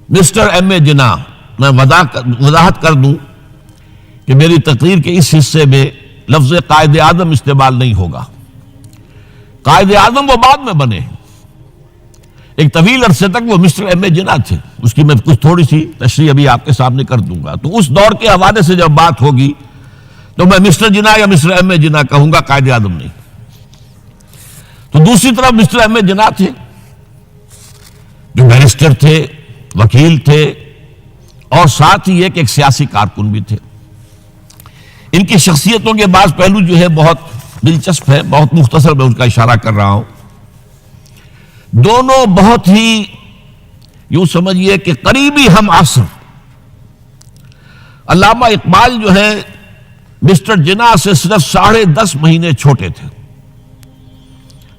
Mister M اے جناح، میں وضاحت کر دوں کہ میری تقریر کے اس حصے میں لفظ قائد اعظم استعمال نہیں ہوگا۔ قائد اعظم وہ بعد میں بنے، ایک طویل عرصے تک وہ مسٹر ایم اے جناح تھے، اس کی میں کچھ تھوڑی سی تشریح ابھی آپ کے سامنے کر دوں گا۔ تو اس دور کے حوالے سے جب بات ہوگی تو میں مسٹر جناح یا مسٹر ایم اے جناح کہوں گا، قائد اعظم نہیں۔ تو دوسری طرف مسٹر ایم اے جناح تھے جو بیرسٹر تھے، وکیل تھے، اور ساتھ ہی ایک سیاسی کارکن بھی تھے۔ ان کی شخصیتوں کے بعض پہلو جو ہے بہت دلچسپ ہے، بہت مختصر میں ان کا اشارہ کر رہا ہوں۔ دونوں بہت ہی یوں سمجھیے کہ قریبی ہم عصر۔ علامہ اقبال جو ہے مسٹر جناح سے صرف 10.5 مہینے چھوٹے تھے۔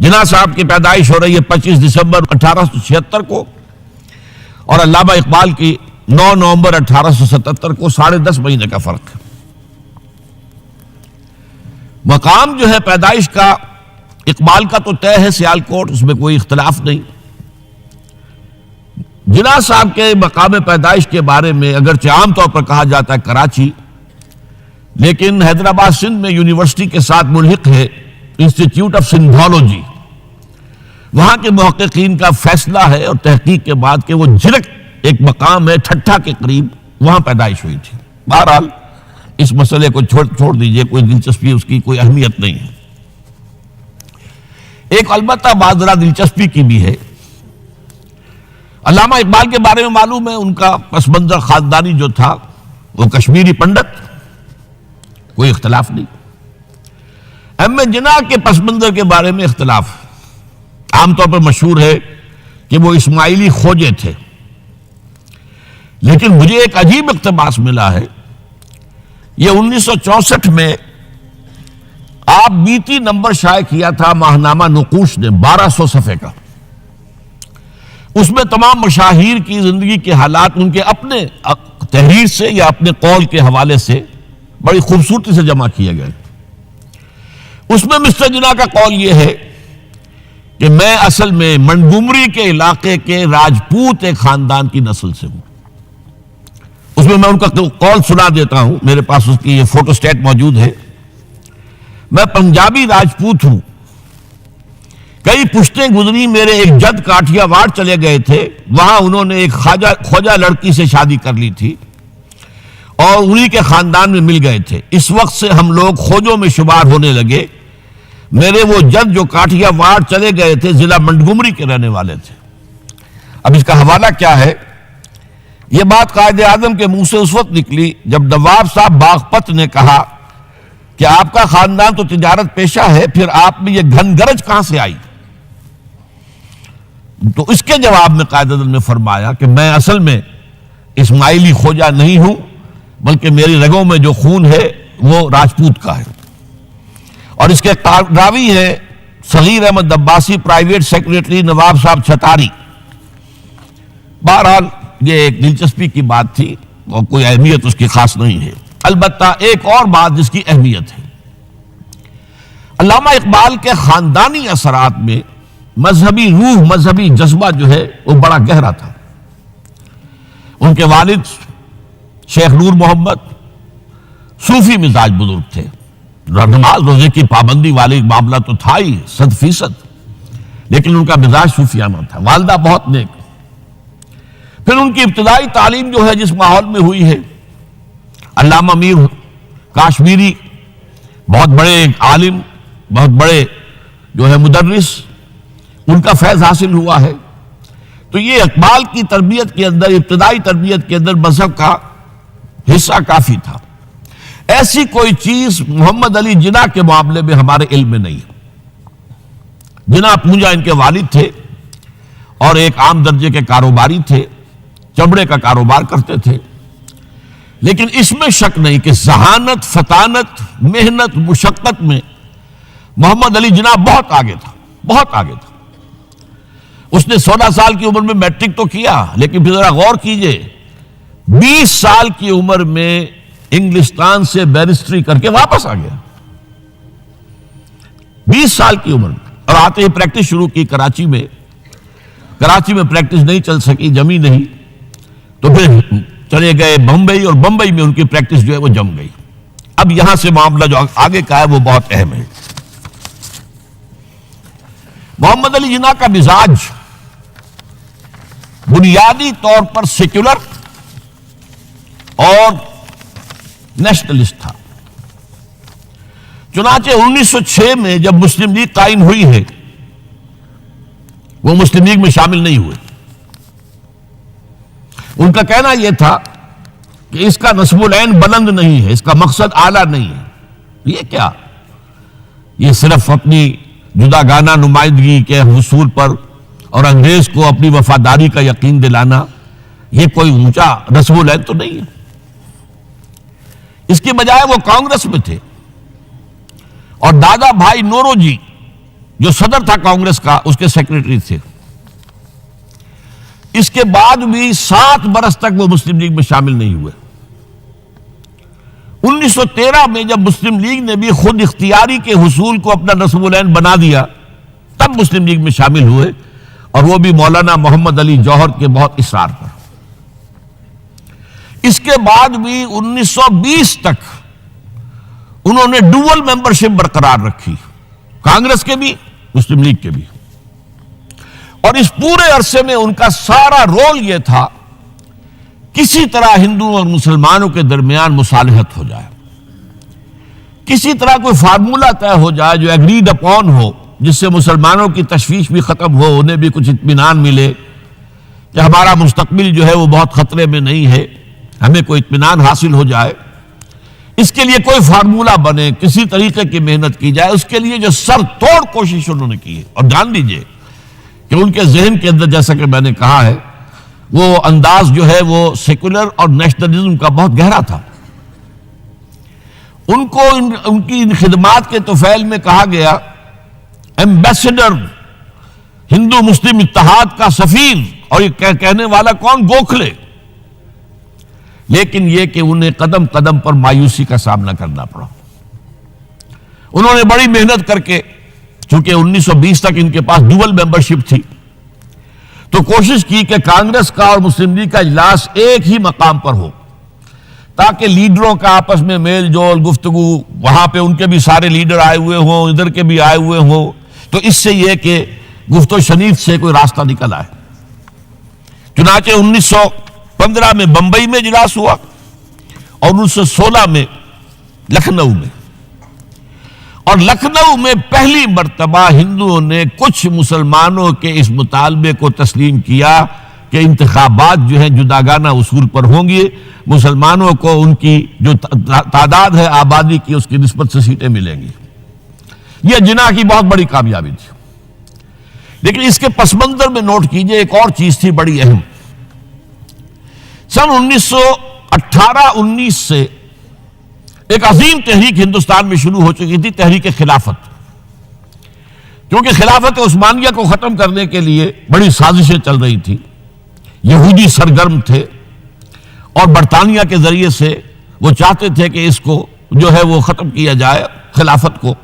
جناح صاحب کی پیدائش ہو رہی ہے 25 دسمبر 1876 کو، اور علامہ اقبال کی 9 نومبر 1877 کو، 10.5 مہینے کا فرق ہے۔ مقام جو ہے پیدائش کا اقبال کا تو طے ہے سیالکوٹ، اس میں کوئی اختلاف نہیں۔ جناح صاحب کے مقام پیدائش کے بارے میں اگرچہ عام طور پر کہا جاتا ہے کراچی، لیکن حیدرآباد سندھ میں یونیورسٹی کے ساتھ ملحق ہے انسٹیٹیوٹ آف سندھولوجی۔ وہاں کے محققین کا فیصلہ ہے اور تحقیق کے بعد کہ وہ جھرک ایک مقام ہے ٹھٹھا کے قریب، وہاں پیدائش ہوئی تھی۔ بہرحال اس مسئلے کو چھوڑ دیجئے، کوئی دلچسپی اس کی کوئی اہمیت نہیں ہے۔ ایک البتہ بات ذرا دلچسپی کی بھی ہے، علامہ اقبال کے بارے میں معلوم ہے ان کا پس منظر خاندانی جو تھا وہ کشمیری پنڈت، کوئی اختلاف نہیں۔ ایم اے جناح کے پس منظر کے بارے میں اختلاف، عام طور پر مشہور ہے کہ وہ اسماعیلی کھوجے تھے، لیکن مجھے ایک عجیب اقتباس ملا ہے۔ یہ 1964 میں آپ بیتی نمبر شائع کیا تھا ماہنامہ نقوش نے 1200 صفحے کا۔ اس میں تمام مشاہیر کی زندگی کے حالات ان کے اپنے تحریر سے یا اپنے قول کے حوالے سے بڑی خوبصورتی سے جمع کیے گئے۔ اس میں مسٹر جناح کا قول یہ ہے کہ میں اصل میں منگومری کے علاقے کے راجپوت ایک خاندان کی نسل سے ہوں۔ اس میں ان کا قول سنا دیتا ہوں، میرے پاس اس کی یہ فوٹو سٹیٹ موجود ہے۔ میں پنجابی راجپوت ہوں، کئی پشتیں گزری، میرے ایک جد کاٹھیا واڑ چلے گئے تھے، وہاں انہوں نے ایک خواجہ لڑکی سے شادی کر لی تھی اور انہی کے خاندان میں مل گئے تھے۔ اس وقت سے ہم لوگ کھوجوں میں شمار ہونے لگے۔ میرے وہ جد جو کاٹھیا واڑ چلے گئے تھے ضلع منگومری کے رہنے والے تھے۔ اب اس کا حوالہ کیا ہے؟ یہ بات قائد اعظم کے منہ سے اس وقت نکلی جب نواب صاحب باغپت نے کہا کہ آپ کا خاندان تو تجارت پیشہ ہے، پھر آپ میں یہ گھن گرج کہاں سے آئی؟ تو اس کے جواب میں قائد اعظم نے فرمایا کہ میں اصل میں اسماعیلی کھوجا نہیں ہوں، بلکہ میری رگوں میں جو خون ہے وہ راجپوت کا ہے۔ اور اس کے راوی ہے صغیر احمد عباسی، پرائیویٹ سیکریٹری نواب صاحب چھتاری۔ بہرحال یہ ایک دلچسپی کی بات تھی اور کوئی اہمیت اس کی خاص نہیں ہے۔ البتہ ایک اور بات جس کی اہمیت ہے، علامہ اقبال کے خاندانی اثرات میں مذہبی روح، مذہبی جذبہ جو ہے وہ بڑا گہرا تھا۔ ان کے والد شیخ نور محمد صوفی مزاج بزرگ تھے، نماز روزے کی پابندی والی معاملہ تو تھا ہی 100%، لیکن ان کا مزاج صوفیانہ تھا۔ والدہ بہت نیک۔ پھر ان کی ابتدائی تعلیم جو ہے جس ماحول میں ہوئی ہے، علامہ میر کاشمیری بہت بڑے عالم، بہت بڑے جو ہے مدرس، ان کا فیض حاصل ہوا ہے۔ تو یہ اقبال کی تربیت کے اندر، ابتدائی تربیت کے اندر مذہب کا حصہ کافی تھا۔ ایسی کوئی چیز محمد علی جناح کے معاملے میں ہمارے علم میں نہیں ہے۔ جناح پونجا ان کے والد تھے اور ایک عام درجے کے کاروباری تھے، چمڑے کا کاروبار کرتے تھے، لیکن اس میں شک نہیں کہ ذہانت، فطانت، محنت، مشقت میں محمد علی جناح بہت آگے تھا، بہت آگے تھا۔ اس نے 16 سال کی عمر میں میٹرک تو کیا، لیکن پھر ذرا غور کیجئے 20 سال کی عمر میں انگلستان سے بیرسٹری کر کے واپس آ گیا، 20 سال کی عمر میں، اور آتے ہی پریکٹس شروع کی کراچی میں۔ کراچی میں پریکٹس نہیں چل سکی، جمی نہیں، تو پھر چلے گئے بمبئی، اور بمبئی میں ان کی پریکٹس جو ہے وہ جم گئی۔ اب یہاں سے معاملہ جو آگے کا ہے وہ بہت اہم ہے۔ محمد علی جناح کا مزاج بنیادی طور پر سیکولر اور نیشنلسٹ تھا۔ چنانچہ 1906 میں جب مسلم لیگ قائم ہوئی ہے، وہ مسلم لیگ میں شامل نہیں ہوئے۔ ان کا کہنا یہ تھا کہ اس کا نصب العین بلند نہیں ہے، اس کا مقصد اعلیٰ نہیں ہے۔ یہ کیا؟ یہ صرف اپنی جداگانہ نمائندگی کے حصول پر اور انگریز کو اپنی وفاداری کا یقین دلانا، یہ کوئی اونچا نصب العین تو نہیں ہے۔ اس کی بجائے وہ کانگریس میں تھے، اور دادا بھائی نورو جی جو صدر تھا کانگریس کا، اس کے سیکریٹری تھے۔ اس کے بعد بھی 7 برس تک وہ مسلم لیگ میں شامل نہیں ہوئے۔ 1913 میں جب مسلم لیگ نے بھی خود اختیاری کے حصول کو اپنا نصب العین بنا دیا، تب مسلم لیگ میں شامل ہوئے، اور وہ بھی مولانا محمد علی جوہر کے بہت اصرار پر۔ اس کے بعد بھی 1920 تک انہوں نے ڈوول ممبرشپ برقرار رکھی، کانگریس کے بھی مسلم لیگ کے بھی، اور اس پورے عرصے میں ان کا سارا رول یہ تھا کسی طرح ہندوؤں اور مسلمانوں کے درمیان مصالحت ہو جائے، کسی طرح کوئی فارمولہ طے ہو جائے جو ایگریڈ اپون ہو، جس سے مسلمانوں کی تشویش بھی ختم ہو، انہیں بھی کچھ اطمینان ملے کہ ہمارا مستقبل جو ہے وہ بہت خطرے میں نہیں ہے، ہمیں کوئی اطمینان حاصل ہو جائے۔ اس کے لیے کوئی فارمولہ بنے، کسی طریقے کی محنت کی جائے، اس کے لیے جو سر توڑ کوشش انہوں نے کی ہے۔ اور جان لیجئے کہ ان کے ذہن کے اندر، جیسا کہ میں نے کہا ہے، وہ انداز جو ہے وہ سیکولر اور نیشنلزم کا بہت گہرا تھا۔ ان کو ان کی خدمات کے طفیل میں کہا گیا ایمبیسڈر، ہندو مسلم اتحاد کا سفیر، اور یہ کہنے والا کون؟ گوکھلے۔ لیکن یہ کہ انہیں قدم قدم پر مایوسی کا سامنا کرنا پڑا۔ انہوں نے بڑی محنت کر کے، چونکہ 1920 تک ان کے پاس ڈوول ممبرشپ تھی، تو کوشش کی کہ کانگریس کا اور مسلم لیگ کا اجلاس ایک ہی مقام پر ہو، تاکہ لیڈروں کا آپس میں میل جول، گفتگو، وہاں پہ ان کے بھی سارے لیڈر آئے ہوئے ہوں، ادھر کے بھی آئے ہوئے ہوں، تو اس سے یہ کہ گفت و شنید سے کوئی راستہ نکل آئے۔ چنانچہ 1915 میں بمبئی میں اجلاس ہوا، اور 1916 میں لکھنؤ میں، اور لکھنؤ میں پہلی مرتبہ ہندوؤں نے کچھ مسلمانوں کے اس مطالبے کو تسلیم کیا کہ انتخابات جو ہیں جداگانہ اصول پر ہوں گے، مسلمانوں کو ان کی جو تعداد ہے آبادی کی، اس کی نسبت سے سیٹیں ملیں گی۔ یہ جناح کی بہت بڑی کامیابی تھی۔ لیکن اس کے پس منظر میں نوٹ کیجئے ایک اور چیز تھی بڑی اہم۔ سن 1918-19 سے ایک عظیم تحریک ہندوستان میں شروع ہو چکی تھی، تحریک خلافت۔ کیونکہ خلافت عثمانیہ کو ختم کرنے کے لیے بڑی سازشیں چل رہی تھی، یہودی سرگرم تھے، اور برطانیہ کے ذریعے سے وہ چاہتے تھے کہ اس کو جو ہے وہ ختم کیا جائے، خلافت کو۔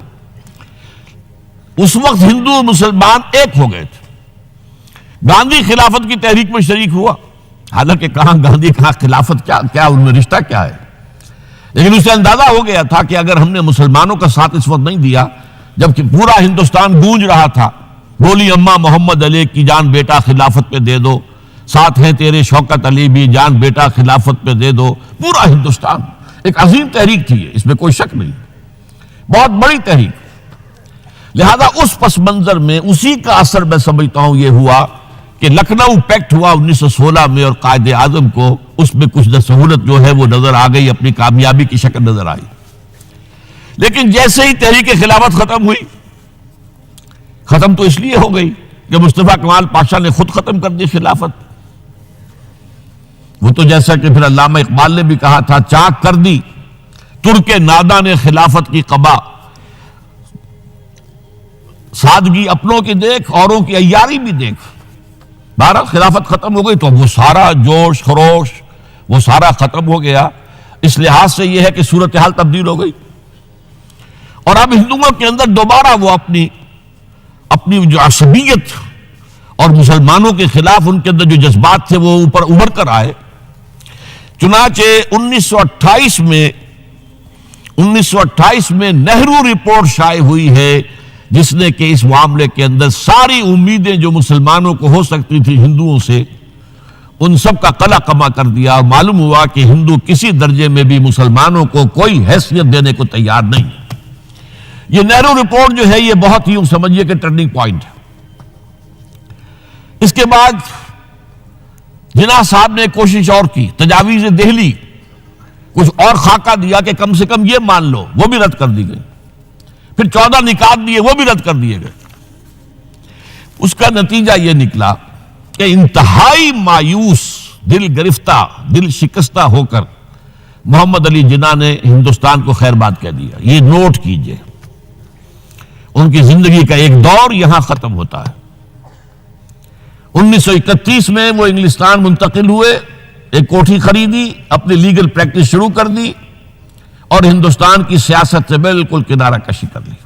اس وقت ہندو مسلمان ایک ہو گئے تھے۔ گاندھی خلافت کی تحریک میں شریک ہوا، حالانکہ کہاں گاندھی کہاں خلافت، کیا ان میں رشتہ کیا ہے، لیکن اسے اندازہ ہو گیا تھا کہ اگر ہم نے مسلمانوں کا ساتھ اس وقت نہیں دیا، جبکہ پورا ہندوستان گونج رہا تھا، بولی اماں محمد علی کی جان بیٹا خلافت پہ دے دو، ساتھ ہیں تیرے شوکت علی بھی، جان بیٹا خلافت پہ دے دو، پورا ہندوستان، ایک عظیم تحریک تھی یہ، اس میں کوئی شک نہیں، بہت بڑی تحریک۔ لہذا اس پس منظر میں اسی کا اثر میں سمجھتا ہوں یہ ہوا کہ لکھنؤ پیکٹ ہوا 1916 میں، اور قائد اعظم کو اس میں کچھ سہولت جو ہے وہ نظر آ گئی، اپنی کامیابی کی شکل نظر آئی۔ لیکن جیسے ہی تحریک خلافت ختم ہوئی، ختم تو اس لیے ہو گئی کہ مصطفیٰ کمال پاشا نے خود ختم کر دی خلافت۔ وہ تو جیسا کہ پھر علامہ اقبال نے بھی کہا تھا، چاک کر دی ترک ناداں نے خلافت کی قبا، سادگی اپنوں کی دیکھ، اوروں کی عیاری بھی دیکھ۔ بہرحال خلافت ختم ہو گئی تو وہ سارا جوش خروش وہ سارا ختم ہو گیا۔ اس لحاظ سے یہ ہے کہ صورتحال تبدیل ہو گئی، اور اب ہندوؤں کے اندر دوبارہ وہ اپنی جو عصبیت اور مسلمانوں کے خلاف ان کے اندر جو جذبات تھے وہ اوپر ابھر کر آئے، چنانچہ 1928 میں نہرو رپورٹ شائع ہوئی ہے جس نے کہ اس معاملے کے اندر ساری امیدیں جو مسلمانوں کو ہو سکتی تھی ہندوؤں سے ان سب کا قلع کما کر دیا، اور معلوم ہوا کہ ہندو کسی درجے میں بھی مسلمانوں کو کوئی حیثیت دینے کو تیار نہیں۔ یہ نہرو رپورٹ جو ہے یہ بہت ہی سمجھیے کہ ٹرننگ پوائنٹ ہے۔ اس کے بعد جناح صاحب نے کوشش اور کی، تجاویز دہلی کچھ اور خاکہ دیا کہ کم سے کم یہ مان لو، وہ بھی رد کر دی گئی۔ پھر 14 نکات دیے، وہ بھی رد کر دیے گئے۔ اس کا نتیجہ یہ نکلا کہ انتہائی مایوس، دل گرفتہ، دل شکستہ ہو کر محمد علی جناح نے ہندوستان کو خیر بات کہہ دیا۔ یہ نوٹ کیجئے، ان کی زندگی کا ایک دور یہاں ختم ہوتا ہے۔ 1931 میں وہ انگلستان منتقل ہوئے، ایک کوٹھی خریدی، اپنی لیگل پریکٹس شروع کر دی اور ہندوستان کی سیاست سے بالکل کنارہ کشی کر لی۔